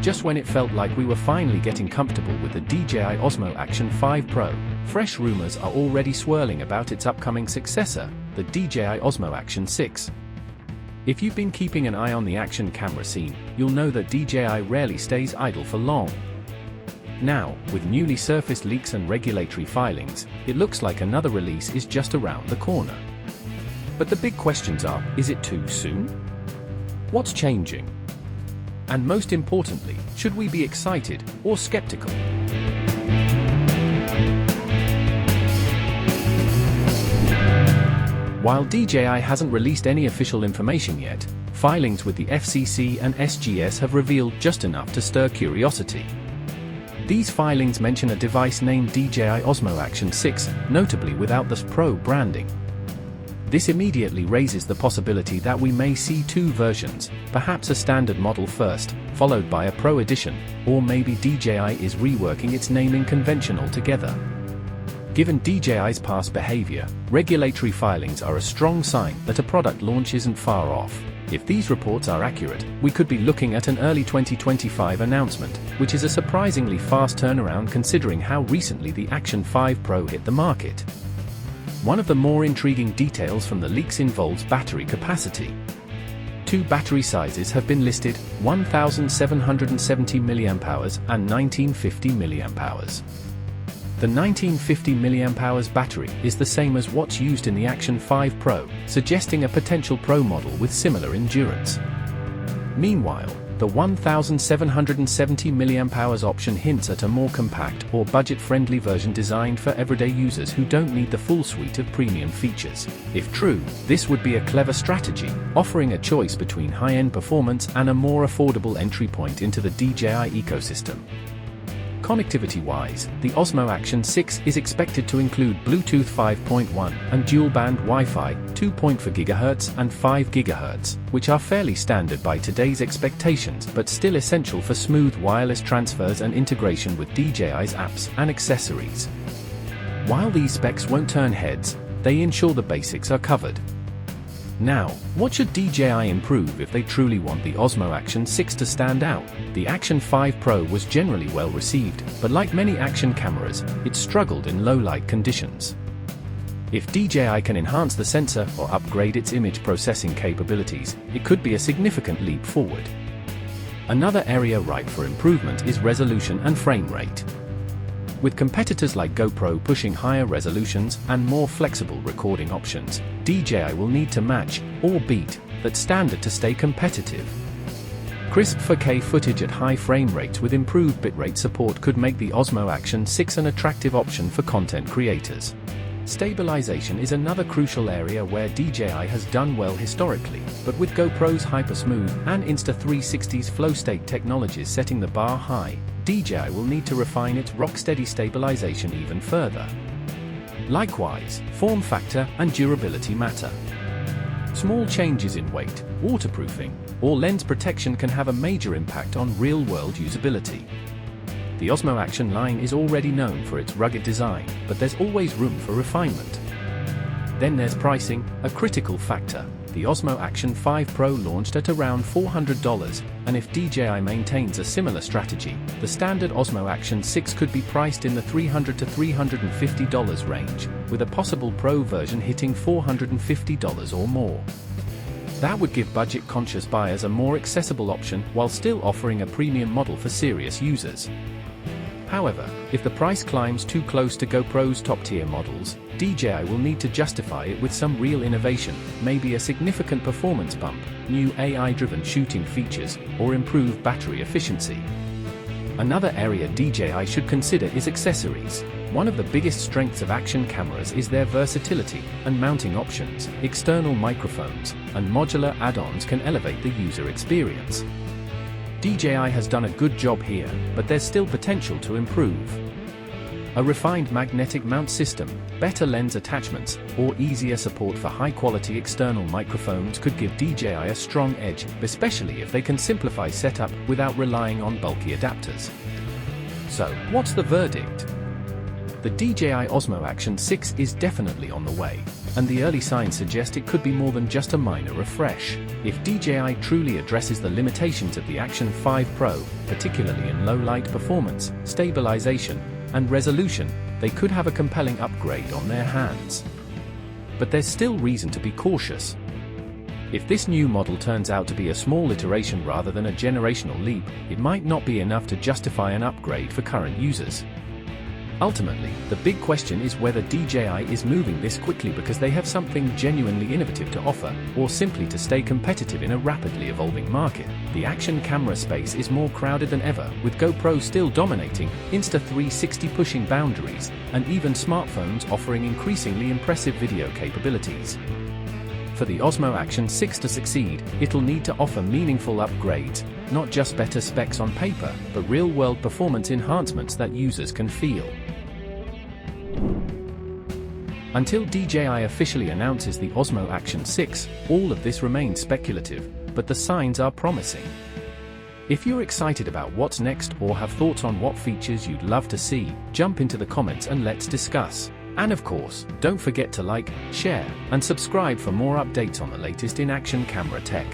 Just when it felt like we were finally getting comfortable with the DJI Osmo Action 5 Pro, fresh rumors are already swirling about its upcoming successor, the DJI Osmo Action 6. If you've been keeping an eye on the action camera scene, you'll know that DJI rarely stays idle for long. Now, with newly surfaced leaks and regulatory filings, it looks like another release is just around the corner. But the big questions are, is it too soon? What's changing? And most importantly, should we be excited or skeptical? While DJI hasn't released any official information yet, filings with the FCC and SGS have revealed just enough to stir curiosity. These filings mention a device named DJI Osmo Action 6, notably without the Pro branding. This immediately raises the possibility that we may see two versions, perhaps a standard model first, followed by a Pro edition, or maybe DJI is reworking its naming convention altogether. Given DJI's past behavior, regulatory filings are a strong sign that a product launch isn't far off. If these reports are accurate, we could be looking at an early 2025 announcement, which is a surprisingly fast turnaround considering how recently the Action 5 Pro hit the market. One of the more intriguing details from the leaks involves battery capacity. Two battery sizes have been listed, 1770 mAh and 1950 mAh. The 1950 mAh battery is the same as what's used in the Action 5 Pro, suggesting a potential Pro model with similar endurance. Meanwhile, the 1770 mAh option hints at a more compact or budget-friendly version designed for everyday users who don't need the full suite of premium features. If true, this would be a clever strategy, offering a choice between high-end performance and a more affordable entry point into the DJI ecosystem. Connectivity-wise, the Osmo Action 6 is expected to include Bluetooth 5.1 and dual-band Wi-Fi 2.4 GHz and 5 GHz, which are fairly standard by today's expectations but still essential for smooth wireless transfers and integration with DJI's apps and accessories. While these specs won't turn heads, they ensure the basics are covered. Now, what should DJI improve if they truly want the Osmo Action 6 to stand out? The Action 5 Pro was generally well received, but like many action cameras, it struggled in low-light conditions. If DJI can enhance the sensor or upgrade its image processing capabilities, it could be a significant leap forward. Another area ripe for improvement is resolution and frame rate. With competitors like GoPro pushing higher resolutions and more flexible recording options, DJI will need to match, or beat, that standard to stay competitive. Crisp 4K footage at high frame rates with improved bitrate support could make the Osmo Action 6 an attractive option for content creators. Stabilization is another crucial area where DJI has done well historically, but with GoPro's Hypersmooth and Insta360's flow state technologies setting the bar high, DJI will need to refine its rock-steady stabilization even further. Likewise, form factor and durability matter. Small changes in weight, waterproofing, or lens protection can have a major impact on real-world usability. The Osmo Action line is already known for its rugged design, but there's always room for refinement. Then there's pricing, a critical factor. The Osmo Action 5 Pro launched at around $400, and if DJI maintains a similar strategy, the standard Osmo Action 6 could be priced in the $300 to $350 range, with a possible Pro version hitting $450 or more. That would give budget-conscious buyers a more accessible option while still offering a premium model for serious users. However, if the price climbs too close to GoPro's top-tier models, DJI will need to justify it with some real innovation, maybe a significant performance bump, new AI-driven shooting features, or improved battery efficiency. Another area DJI should consider is accessories. One of the biggest strengths of action cameras is their versatility, and mounting options, external microphones, and modular add-ons can elevate the user experience. DJI has done a good job here, but there's still potential to improve. A refined magnetic mount system, better lens attachments, or easier support for high-quality external microphones could give DJI a strong edge, especially if they can simplify setup without relying on bulky adapters. So, what's the verdict? The DJI Osmo Action 6 is definitely on the way. and the early signs suggest it could be more than just a minor refresh. If DJI truly addresses the limitations of the Action 5 Pro, particularly in low light performance, stabilization, and resolution, they could have a compelling upgrade on their hands. But there's still reason to be cautious. If this new model turns out to be a small iteration rather than a generational leap, it might not be enough to justify an upgrade for current users. Ultimately, the big question is whether DJI is moving this quickly because they have something genuinely innovative to offer, or simply to stay competitive in a rapidly evolving market. The action camera space is more crowded than ever, with GoPro still dominating, Insta360 pushing boundaries, and even smartphones offering increasingly impressive video capabilities. For the Osmo Action 6 to succeed, it'll need to offer meaningful upgrades, not just better specs on paper, but real-world performance enhancements that users can feel. Until DJI officially announces the Osmo Action 6, all of this remains speculative, but the signs are promising. If you're excited about what's next or have thoughts on what features you'd love to see, jump into the comments and let's discuss. And of course, don't forget to like, share, and subscribe for more updates on the latest in action camera tech.